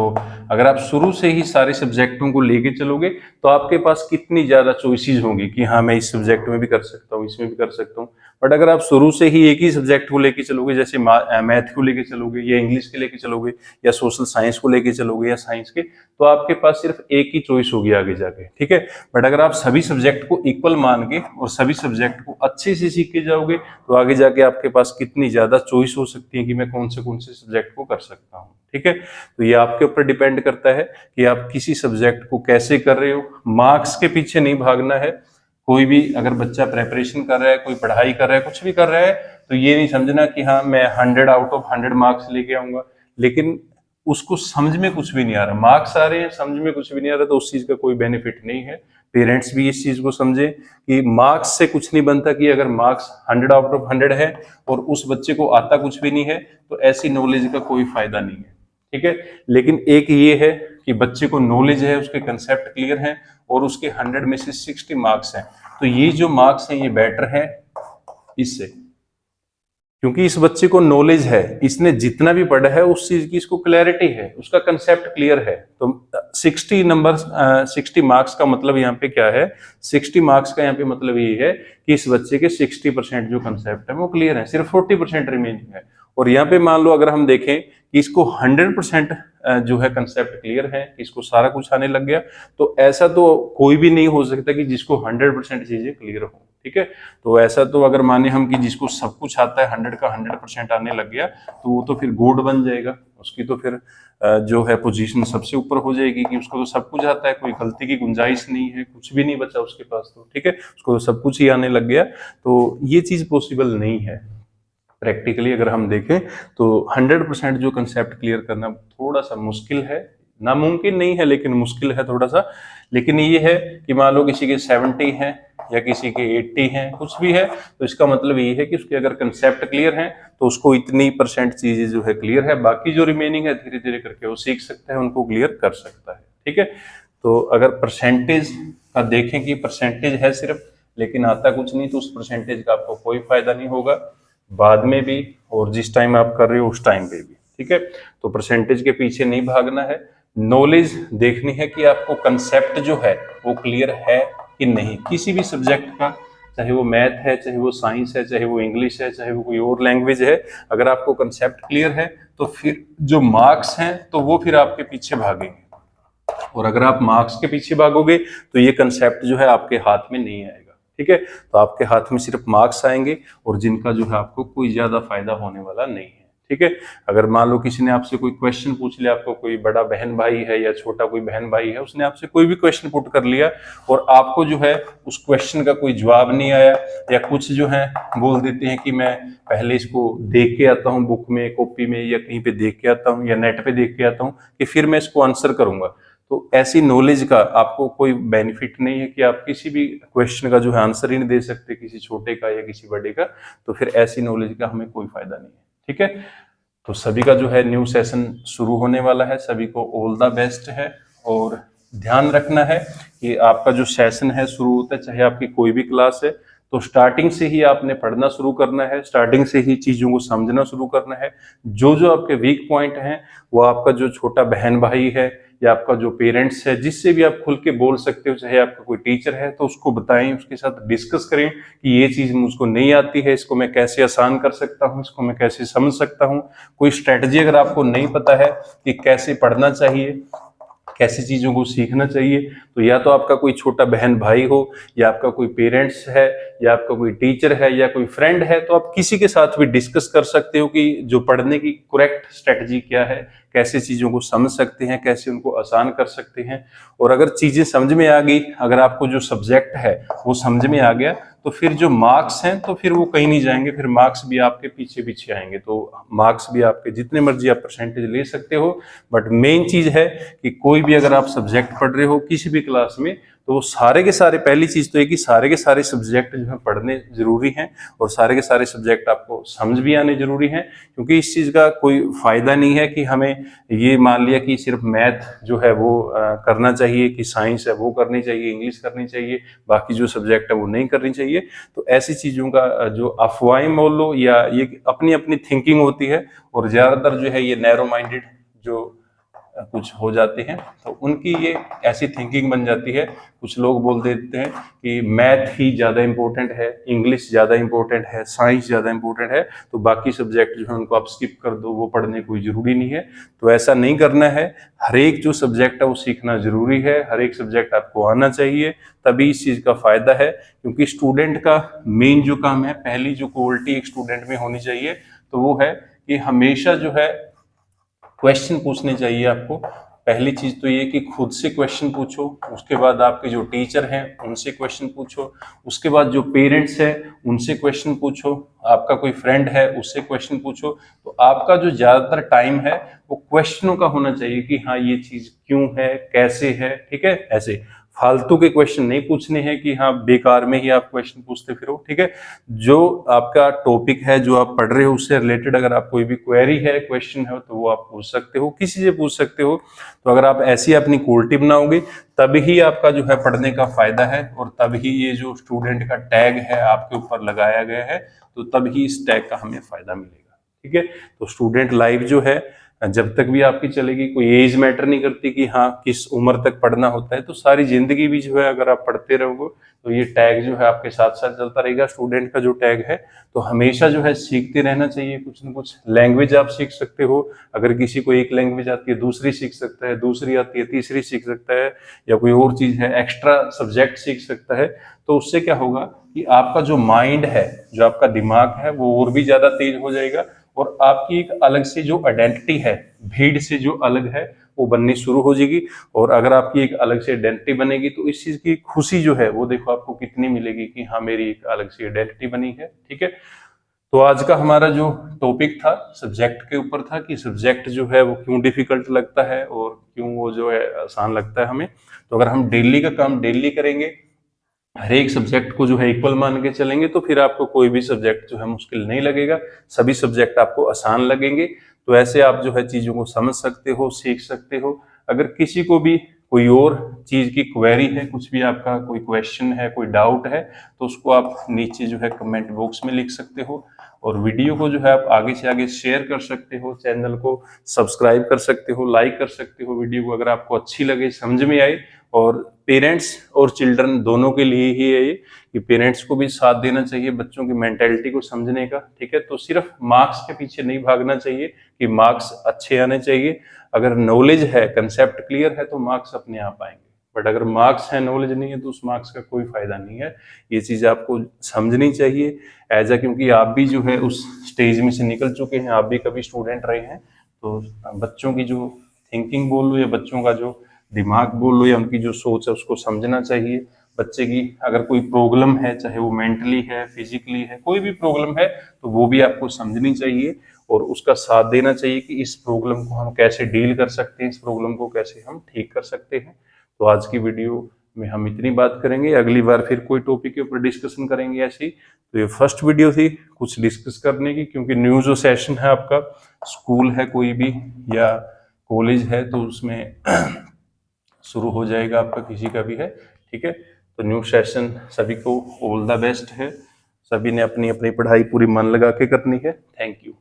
अगर आप शुरू से ही सारे सब्जेक्टों को लेके चलोगे तो आपके पास कितनी ज्यादा चॉइसेस होंगी कि हाँ मैं इस सब्जेक्ट में भी कर सकता हूँ, इसमें भी कर सकता हूँ। बट अगर आप शुरू से ही एक ही सब्जेक्ट को लेके चलोगे, जैसे मैथ को लेके चलोगे या इंग्लिश के लेके चलोगे या सोशल साइंस को लेके चलोगे या साइंस के, तो आपके पास सिर्फ एक ही चॉइस होगी आगे जाके, ठीक है। बट अगर आप सभी सब्जेक्ट को इक्वल मान के और सभी सब्जेक्ट को अच्छे से सीख के जाओगे तो आगे जाके आपके पास कितनी ज्यादा चॉइस हो सकती है कि मैं कौन से सब्जेक्ट को कर सकता हूँ, ठीक है। तो ये आपके ऊपर डिपेंड करता है कि आप किसी सब्जेक्ट को कैसे कर रहे हो। मार्क्स के पीछे नहीं भागना है। कोई भी अगर बच्चा प्रेपरेशन कर रहा है, कोई पढ़ाई कर रहा है, कुछ भी कर रहा है, तो ये नहीं समझना कि हाँ मैं 100 आउट ऑफ 100 मार्क्स लेके आऊंगा, लेकिन उसको समझ में कुछ भी नहीं आ रहा, मार्क्स आ रहे हैं समझ में कुछ भी नहीं आ रहा, तो उस चीज का कोई बेनिफिट नहीं है। पेरेंट्स भी इस चीज को समझे कि मार्क्स से कुछ नहीं बनता, कि अगर मार्क्स 100 आउट ऑफ 100 है और उस बच्चे को आता कुछ भी नहीं है तो ऐसी नॉलेज का कोई फायदा नहीं है, ठीक है। लेकिन एक ये है कि बच्चे को नॉलेज है, उसके कंसेप्ट क्लियर हैं और उसके 100 में से 60 मार्क्स हैं, तो ये जो मार्क्स हैं ये बेटर है इससे, क्योंकि इस बच्चे को नॉलेज है, इसने जितना भी पढ़ा है उस चीज की इसको क्लैरिटी है, उसका कंसेप्ट क्लियर है। तो 60 मार्क्स का मतलब यहाँ पे क्या है, 60 मार्क्स का यहाँ पे मतलब ये है कि इस बच्चे के 60% जो कंसेप्ट है वो क्लियर है, सिर्फ 40% रिमेनिंग है। और यहाँ पे मान लो अगर हम देखें कि इसको 100% जो है कंसेप्ट क्लियर है, इसको सारा कुछ आने लग गया, तो ऐसा तो कोई भी नहीं हो सकता कि जिसको 100% चीजें क्लियर हो, ठीक है। तो ऐसा तो अगर माने हम कि जिसको सब कुछ आता है 100 का 100% आने लग गया, तो वो तो फिर गॉड बन जाएगा, उसकी तो फिर जो है पोजीशन सबसे ऊपर हो जाएगी कि उसको तो सब कुछ आता है, कोई गलती की गुंजाइश नहीं है, कुछ भी नहीं बचा उसके पास, तो ठीक है, उसको तो सब कुछ ही आने लग गया। तो ये चीज पॉसिबल नहीं है। प्रैक्टिकली अगर हम देखें तो 100% जो कंसेप्ट क्लियर करना थोड़ा सा मुश्किल है, नामुमकिन नहीं है लेकिन मुश्किल है थोड़ा सा। लेकिन ये है कि मान लो किसी के 70 हैं या किसी के 80 हैं, कुछ भी है, तो इसका मतलब ये है कि उसके अगर कंसेप्ट क्लियर हैं तो उसको इतनी % चीजें जो है क्लियर है, बाकी जो रिमेनिंग है धीरे धीरे करके वो सीख सकता है, उनको क्लियर कर सकता है, ठीक है। तो अगर परसेंटेज का देखें कि परसेंटेज है सिर्फ लेकिन आता कुछ नहीं, तो उस परसेंटेज का आपको कोई फायदा नहीं होगा बाद में भी और जिस टाइम आप कर रहे हो उस टाइम पे भी, ठीक है। तो परसेंटेज के पीछे नहीं भागना है, नॉलेज देखनी है कि आपको कंसेप्ट जो है वो क्लियर है कि नहीं, किसी भी सब्जेक्ट का, चाहे वो मैथ है, चाहे वो साइंस है, चाहे वो इंग्लिश है, चाहे वो कोई और लैंग्वेज है। अगर आपको कंसेप्ट क्लियर है तो फिर जो मार्क्स हैं तो वो फिर आपके पीछे भागेंगे, और अगर आप मार्क्स के पीछे भागोगे तो ये कंसेप्ट जो है आपके हाथ में नहीं आएगा, ठीक है। तो आपके हाथ में सिर्फ मार्क्स आएंगे और जिनका जो है आपको कोई ज्यादा फायदा होने वाला नहीं है, ठीक है। अगर मान लो किसी ने आपसे कोई क्वेश्चन पूछ लिया, आपको कोई बड़ा बहन भाई है या छोटा कोई बहन भाई है, उसने आपसे कोई भी क्वेश्चन पुट कर लिया और आपको जो है उस क्वेश्चन का कोई जवाब नहीं आया, या कुछ जो है बोल देते हैं कि मैं पहले इसको देख के आता हूँ बुक में, कॉपी में, या कहीं पे देख के आता हूँ या नेट पे देख के आता हूँ कि फिर मैं इसको आंसर करूंगा, तो ऐसी नॉलेज का आपको कोई बेनिफिट नहीं है कि आप किसी भी क्वेश्चन का जो है आंसर ही नहीं दे सकते, किसी छोटे का या किसी बड़े का, तो फिर ऐसी नॉलेज का हमें कोई फायदा नहीं है, ठीक है। तो सभी का जो है न्यू सेशन शुरू होने वाला है, सभी को ऑल द बेस्ट है। और ध्यान रखना है कि आपका जो सेशन है शुरू होता है, चाहे आपकी कोई भी क्लास है, तो स्टार्टिंग से ही आपने पढ़ना शुरू करना है, स्टार्टिंग से ही चीजों को समझना शुरू करना है। जो जो आपके वीक पॉइंट हैं वो आपका जो छोटा बहन भाई है या आपका जो पेरेंट्स है, जिससे भी आप खुल के बोल सकते हो, चाहे आपका कोई टीचर है तो उसको बताएं, उसके साथ डिस्कस करें कि ये चीज मुझको नहीं आती है, इसको मैं कैसे आसान कर सकता हूँ, इसको मैं कैसे समझ सकता हूँ। कोई स्ट्रेटजी अगर आपको नहीं पता है कि कैसे पढ़ना चाहिए, कैसी चीजों को सीखना चाहिए। तो या तो आपका कोई छोटा बहन भाई हो, या आपका कोई पेरेंट्स है, या आपका कोई टीचर है, या कोई फ्रेंड है, तो आप किसी के साथ भी डिस्कस कर सकते हो कि जो पढ़ने की करेक्ट स्ट्रेटजी क्या है, कैसे चीजों को समझ सकते हैं, कैसे उनको आसान कर सकते हैं। और अगर चीजें समझ में आ गई, अगर आपको जो सब्जेक्ट है वो समझ में आ गया, तो फिर जो मार्क्स हैं तो फिर वो कहीं नहीं जाएंगे, फिर मार्क्स भी आपके पीछे पीछे आएंगे। तो मार्क्स भी आपके जितने मर्जी आप परसेंटेज ले सकते हो, बट मेन चीज है कि कोई भी अगर आप सब्जेक्ट पढ़ रहे हो किसी भी क्लास में, तो वो सारे के सारे, पहली चीज तो है कि सारे के सारे सब्जेक्ट जो है पढ़ने जरूरी हैं, और सारे के सारे सब्जेक्ट आपको समझ भी आने जरूरी हैं। क्योंकि इस चीज का कोई फायदा नहीं है कि हमें ये मान लिया कि सिर्फ मैथ जो है वो करना चाहिए, कि साइंस है वो करनी चाहिए, इंग्लिश करनी चाहिए, बाकी जो सब्जेक्ट है वो नहीं करनी चाहिए। तो ऐसी चीजों का जो अफवाहें बोल लो, या ये अपनी अपनी थिंकिंग होती है, और ज्यादातर जो है ये नैरो माइंडेड जो कुछ हो जाते हैं, तो उनकी ये ऐसी थिंकिंग बन जाती है। कुछ लोग बोल देते हैं कि मैथ ही ज़्यादा इंपॉर्टेंट है, इंग्लिश ज़्यादा इंपॉर्टेंट है, साइंस ज़्यादा इंपॉर्टेंट है, तो बाकी सब्जेक्ट जो है उनको आप स्किप कर दो, वो पढ़ने कोई ज़रूरी नहीं है। तो ऐसा नहीं करना है। हर एक जो सब्जेक्ट है वो सीखना ज़रूरी है, हर एक सब्जेक्ट आपको आना चाहिए, तभी इस चीज़ का फ़ायदा है। क्योंकि स्टूडेंट का मेन जो काम है, पहली जो क्वालिटी एक स्टूडेंट में होनी चाहिए, तो वो है कि हमेशा जो है क्वेश्चन पूछने चाहिए आपको। पहली चीज तो ये कि खुद से क्वेश्चन पूछो, उसके बाद आपके जो टीचर हैं उनसे क्वेश्चन पूछो, उसके बाद जो पेरेंट्स हैं उनसे क्वेश्चन पूछो, आपका कोई फ्रेंड है उससे क्वेश्चन पूछो। तो आपका जो ज्यादातर टाइम है वो क्वेश्चनों का होना चाहिए कि हाँ ये चीज क्यों है, कैसे है, ठीक है। ऐसे फालतू के क्वेश्चन नहीं पूछने हैं कि हाँ बेकार में ही आप क्वेश्चन पूछते फिरो, ठीक है। जो आपका टॉपिक है, जो आप पढ़ रहे हो, उससे रिलेटेड अगर आप कोई भी क्वेरी है, क्वेश्चन है, तो वो आप पूछ सकते हो, किसी से पूछ सकते हो। तो अगर आप ऐसी अपनी क्वालिटी बनाओगे, तभी आपका जो है पढ़ने का फायदा है, और तभी ये जो स्टूडेंट का टैग है आपके ऊपर लगाया गया है, तो तभी इस टैग का हमें फायदा मिलेगा, ठीक है। तो स्टूडेंट लाइफ जो है जब तक भी आपकी चलेगी, कोई एज मैटर नहीं करती कि हाँ किस उम्र तक पढ़ना होता है, तो सारी जिंदगी भी जो है अगर आप पढ़ते रहोगे, तो ये टैग जो है आपके साथ साथ चलता रहेगा। स्टूडेंट का जो टैग है, तो हमेशा जो है सीखते रहना चाहिए, कुछ ना कुछ लैंग्वेज आप सीख सकते हो। अगर किसी को एक लैंग्वेज आती है, दूसरी सीख सकता है, दूसरी आती है, तीसरी सीख सकता है, या कोई और चीज है, एक्स्ट्रा सब्जेक्ट सीख सकता है। तो उससे क्या होगा कि आपका जो माइंड है, जो आपका दिमाग है, वो और भी ज्यादा तेज हो जाएगा, और आपकी एक अलग से जो आइडेंटिटी है, भीड़ से जो अलग है, वो बननी शुरू हो जाएगी। और अगर आपकी एक अलग से आइडेंटिटी बनेगी, तो इस चीज की खुशी जो है वो देखो आपको कितनी मिलेगी कि हाँ मेरी एक अलग सी आइडेंटिटी बनी है, ठीक है। तो आज का हमारा जो टॉपिक था सब्जेक्ट के ऊपर था, कि सब्जेक्ट जो है वो क्यों डिफिकल्ट लगता है और क्यों वो जो है आसान लगता है हमें। तो अगर हम डेली का काम डेली करेंगे, हर एक सब्जेक्ट को जो है इक्वल मान के चलेंगे, तो फिर आपको कोई भी सब्जेक्ट जो है मुश्किल नहीं लगेगा, सभी सब्जेक्ट आपको आसान लगेंगे। तो ऐसे आप जो है चीजों को समझ सकते हो, सीख सकते हो। अगर किसी को भी कोई और चीज की क्वेरी है, कुछ भी आपका कोई क्वेश्चन है, कोई डाउट है, तो उसको आप नीचे जो है कमेंट बॉक्स में लिख सकते हो, और वीडियो को जो है आप आगे से आगे शेयर कर सकते हो, चैनल को सब्सक्राइब कर सकते हो, लाइक कर सकते हो वीडियो को, अगर आपको अच्छी लगे, समझ में आए। और पेरेंट्स और चिल्ड्रन दोनों के लिए ही है ये, कि पेरेंट्स को भी साथ देना चाहिए बच्चों की मेंटेलिटी को समझने का, ठीक है। तो सिर्फ मार्क्स के पीछे नहीं भागना चाहिए कि मार्क्स अच्छे आने चाहिए। अगर नॉलेज है, कंसेप्ट क्लियर है, तो मार्क्स अपने आप आएंगे। बट अगर मार्क्स है, नॉलेज नहीं है, तो उस मार्क्स का कोई फायदा नहीं है। ये चीज आपको समझनी चाहिए एज क्योंकि आप भी जो है उस स्टेज में से निकल चुके हैं, आप भी कभी स्टूडेंट रहे हैं। तो बच्चों की जो थिंकिंग बोल लो, या बच्चों का जो दिमाग बोल लो, या उनकी जो सोच है, उसको समझना चाहिए। बच्चे की अगर कोई प्रॉब्लम है, चाहे वो मेंटली है, फिजिकली है, कोई भी प्रॉब्लम है, तो वो भी आपको समझनी चाहिए, और उसका साथ देना चाहिए कि इस प्रॉब्लम को हम कैसे डील कर सकते हैं, इस प्रॉब्लम को कैसे हम ठीक कर सकते हैं। तो आज की वीडियो में हम इतनी बात करेंगे, अगली बार फिर कोई टॉपिक के ऊपर डिस्कशन करेंगे ऐसे ही। तो ये फर्स्ट वीडियो थी कुछ डिस्कस करने की, क्योंकि न्यू जो सेशन है आपका, स्कूल है कोई भी या कॉलेज है, तो उसमें शुरू हो जाएगा आपका, किसी का भी है, ठीक है। तो न्यू सेशन सभी को ऑल द बेस्ट है, सभी ने अपनी अपनी पढ़ाई पूरी मन लगा के करनी है। Thank you.